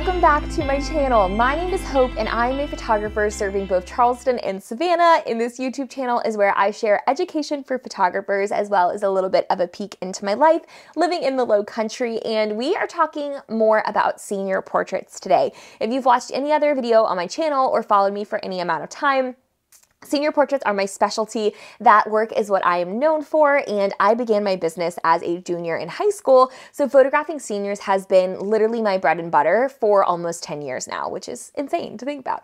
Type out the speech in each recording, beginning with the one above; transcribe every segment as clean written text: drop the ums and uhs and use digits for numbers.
Welcome back to my channel. My name is Hope and I'm a photographer serving both Charleston and Savannah. In this YouTube channel is where I share education for photographers as well as a little bit of a peek into my life living in the Low Country, and we are talking more about senior portraits today. If you've watched any other video on my channel or followed me for any amount of time, senior portraits are my specialty. That work is what I am known for, and I began my business as a junior in high school, so photographing seniors has been literally my bread and butter for almost 10 years now, which is insane to think about.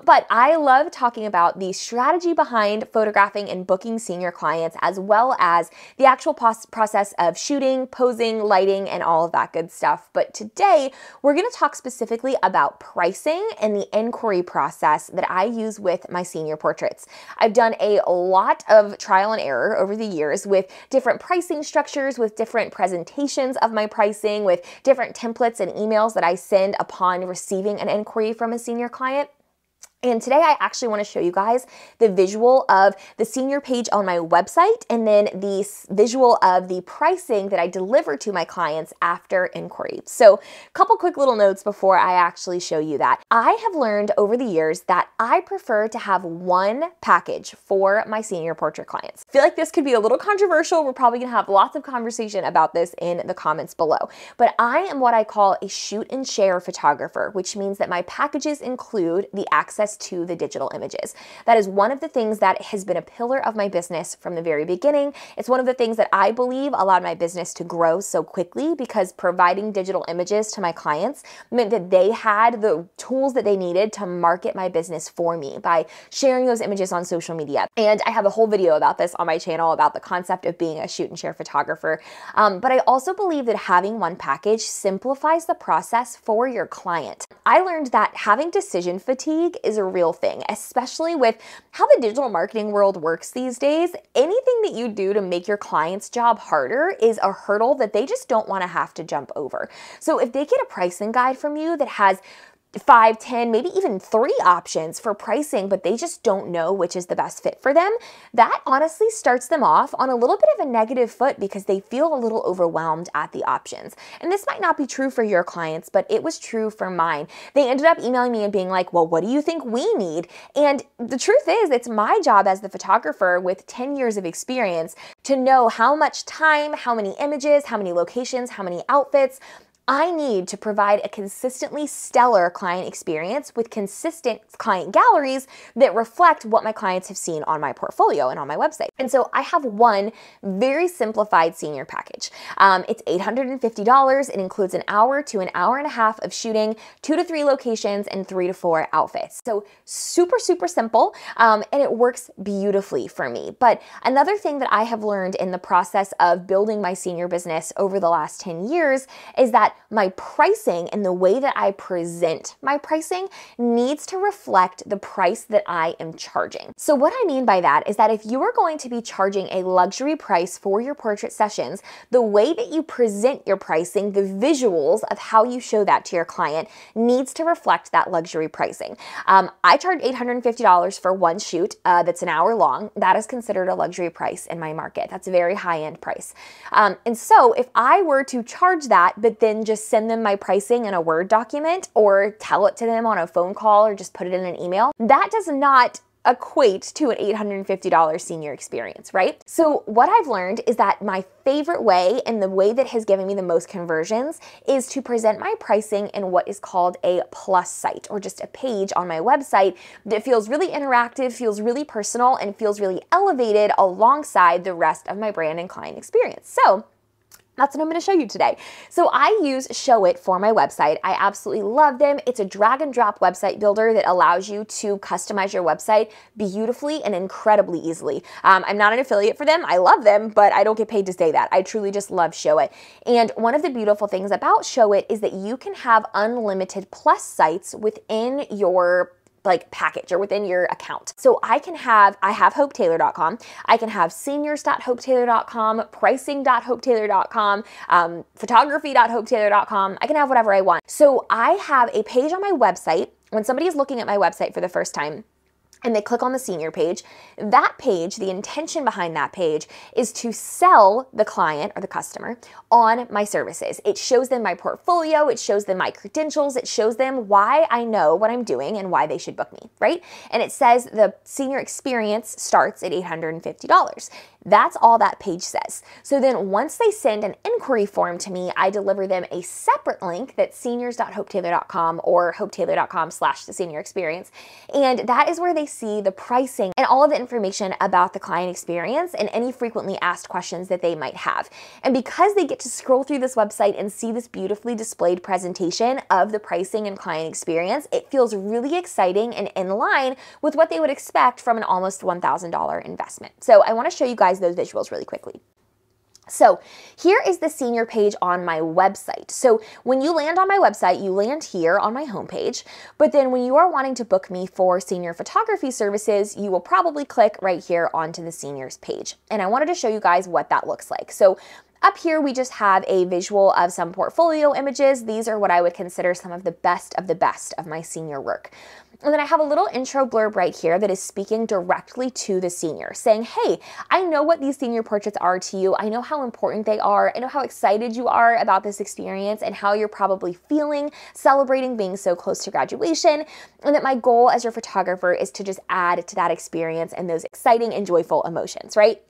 But I love talking about the strategy behind photographing and booking senior clients, as well as the actual process of shooting, posing, lighting, and all of that good stuff. But today, we're going to talk specifically about pricing and the inquiry process that I use with my senior portraits. I've done a lot of trial and error over the years with different pricing structures, with different presentations of my pricing, with different templates and emails that I send upon receiving an inquiry from a senior client. And today I actually want to show you guys the visual of the senior page on my website and then the visual of the pricing that I deliver to my clients after inquiry. So a couple quick little notes before I actually show you that. I have learned over the years that I prefer to have one package for my senior portrait clients. I feel like this could be a little controversial. We're probably going to have lots of conversation about this in the comments below. But I am what I call a shoot and share photographer, which means that my packages include the access to the digital images. That is one of the things that has been a pillar of my business from the very beginning. It's one of the things that I believe allowed my business to grow so quickly, because providing digital images to my clients meant that they had the tools that they needed to market my business for me by sharing those images on social media. And I have a whole video about this on my channel about the concept of being a shoot and share photographer. But I also believe that having one package simplifies the process for your client. I learned that having decision fatigue is a real thing, especially with how the digital marketing world works these days. Anything that you do to make your client's job harder is a hurdle that they just don't want to have to jump over. So if they get a pricing guide from you that has 5, 10, maybe even 3 options for pricing, but they just don't know which is the best fit for them, that honestly starts them off on a little bit of a negative foot because they feel a little overwhelmed at the options. And this might not be true for your clients, but it was true for mine. They ended up emailing me and being like, well, what do you think we need? And the truth is, it's my job as the photographer with 10 years of experience to know how much time, how many images, how many locations, how many outfits I need to provide a consistently stellar client experience with consistent client galleries that reflect what my clients have seen on my portfolio and on my website. And so I have one very simplified senior package. It's $850. It includes an hour to an hour and a half of shooting, 2 to 3 locations, and 3 to 4 outfits. So super, super simple, and it works beautifully for me. But another thing that I have learned in the process of building my senior business over the last 10 years is that my pricing and the way that I present my pricing needs to reflect the price that I am charging. So what I mean by that is that if you are going to be charging a luxury price for your portrait sessions, the way that you present your pricing, the visuals of how you show that to your client needs to reflect that luxury pricing. I charge $850 for one shoot that's an hour long. That is considered a luxury price in my market. That's a very high-end price. And so if I were to charge that, but then just send them my pricing in a Word document or tell it to them on a phone call or just put it in an email, that does not equate to an $850 senior experience, right? So what I've learned is that my favorite way and the way that has given me the most conversions is to present my pricing in what is called a plus site, or just a page on my website that feels really interactive, feels really personal, and feels really elevated alongside the rest of my brand and client experience. So that's what I'm going to show you today. So I use Showit for my website. I absolutely love them. It's a drag and drop website builder that allows you to customize your website beautifully and incredibly easily. I'm not an affiliate for them. I love them, but I don't get paid to say that. I truly just love Showit. And one of the beautiful things about Showit is that you can have unlimited plus sites within your package or within your account. So I have hopetaylor.com, I can have seniors.hopetaylor.com, pricing.hopetaylor.com, photography.hopetaylor.com. I can have whatever I want. So I have a page on my website. When somebody is looking at my website for the first time, and they click on the senior page, that page, the intention behind that page is to sell the client or the customer on my services. It shows them my portfolio, it shows them my credentials, it shows them why I know what I'm doing and why they should book me, right? And it says the senior experience starts at $850. That's all that page says. So then once they send an inquiry form to me, I deliver them a separate link that's seniors.hopetaylor.com or hopetaylor.com/theseniorexperience. And that is where they see the pricing and all of the information about the client experience and any frequently asked questions that they might have. And because they get to scroll through this website and see this beautifully displayed presentation of the pricing and client experience, it feels really exciting and in line with what they would expect from an almost $1,000 investment. So I want to show you guys those visuals really quickly. So here is the senior page on my website. So when you land on my website, you land here on my homepage, but then when you are wanting to book me for senior photography services, you will probably click right here onto the seniors page. And I wanted to show you guys what that looks like. So up here, we just have a visual of some portfolio images. These are what I would consider some of the best of my senior work. And then I have a little intro blurb right here that is speaking directly to the senior, saying, hey, I know what these senior portraits are to you. I know how important they are. I know how excited you are about this experience and how you're probably feeling celebrating being so close to graduation. And that my goal as your photographer is to just add to that experience and those exciting and joyful emotions, right?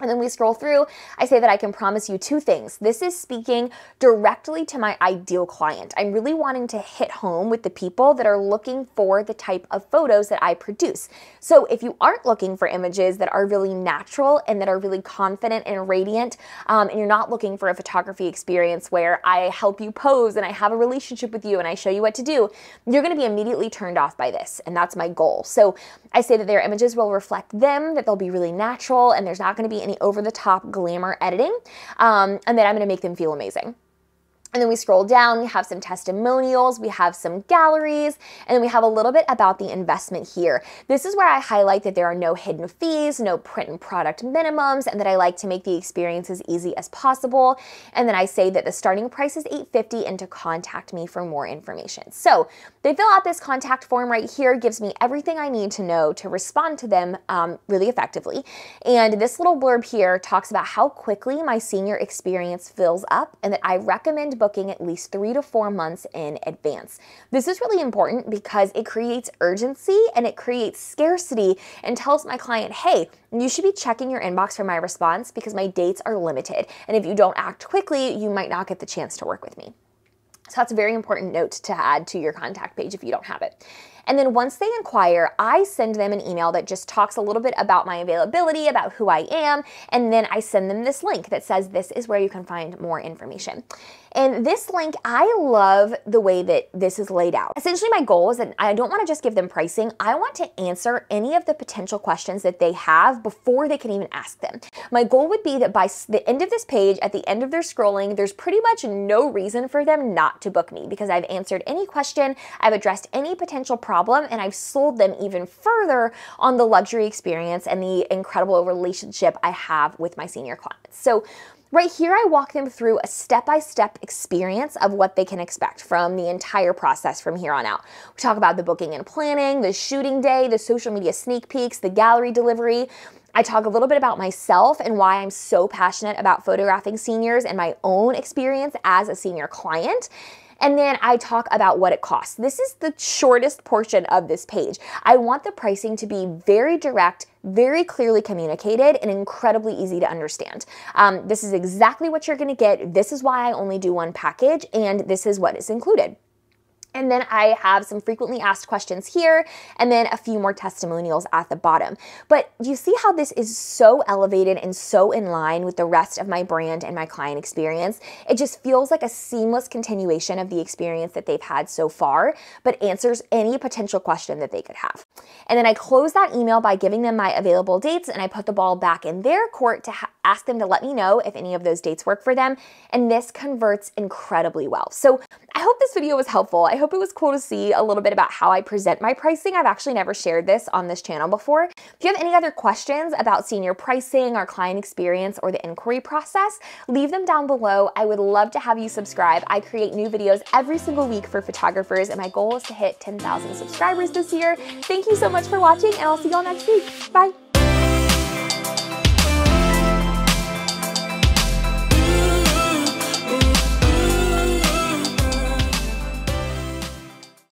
And then we scroll through, I say that I can promise you two things. This is speaking directly to my ideal client. I'm really wanting to hit home with the people that are looking for the type of photos that I produce. So if you aren't looking for images that are really natural and that are really confident and radiant, and you're not looking for a photography experience where I help you pose and I have a relationship with you and I show you what to do, you're gonna be immediately turned off by this, and that's my goal. So I say that their images will reflect them, that they'll be really natural, and there's not gonna be any over-the-top glamour editing, and then I'm gonna make them feel amazing. And then we scroll down, we have some testimonials, we have some galleries, and then we have a little bit about the investment here. This is where I highlight that there are no hidden fees, no print and product minimums, and that I like to make the experience as easy as possible. And then I say that the starting price is $850 and to contact me for more information. So they fill out this contact form right here, gives me everything I need to know to respond to them really effectively. And this little blurb here talks about how quickly my senior experience fills up and that I recommend booking at least 3 to 4 months in advance. This is really important because it creates urgency and it creates scarcity and tells my client, hey, you should be checking your inbox for my response because my dates are limited. And if you don't act quickly, you might not get the chance to work with me. So that's a very important note to add to your contact page if you don't have it. And then once they inquire, I send them an email that just talks a little bit about my availability, about who I am, and then I send them this link that says this is where you can find more information. And this link, I love the way that this is laid out. Essentially, my goal is that I don't want to just give them pricing. I want to answer any of the potential questions that they have before they can even ask them. My goal would be that by the end of this page, at the end of their scrolling, there's pretty much no reason for them not to book me because I've answered any question, I've addressed any potential problem, and I've sold them even further on the luxury experience and the incredible relationship I have with my senior clients. So right here, I walk them through a step-by-step experience of what they can expect from the entire process from here on out. We talk about the booking and planning, the shooting day, the social media sneak peeks, the gallery delivery. I talk a little bit about myself and why I'm so passionate about photographing seniors and my own experience as a senior client. And then I talk about what it costs. This is the shortest portion of this page. I want the pricing to be very direct, very clearly communicated, and incredibly easy to understand. This is exactly what you're gonna get. This is why I only do one package, and this is what is included. And then I have some frequently asked questions here, and then a few more testimonials at the bottom. But you see how this is so elevated and so in line with the rest of my brand and my client experience? It just feels like a seamless continuation of the experience that they've had so far, but answers any potential question that they could have. And then I close that email by giving them my available dates, and I put the ball back in their court to ask them to let me know if any of those dates work for them, and this converts incredibly well. So I hope this video was helpful. I hope it was cool to see a little bit about how I present my pricing. I've actually never shared this on this channel before. If you have any other questions about senior pricing or client experience or the inquiry process, leave them down below. I would love to have you subscribe. I create new videos every single week for photographers, and my goal is to hit 10,000 subscribers this year. Thank you so much for watching, and I'll see y'all next week. Bye.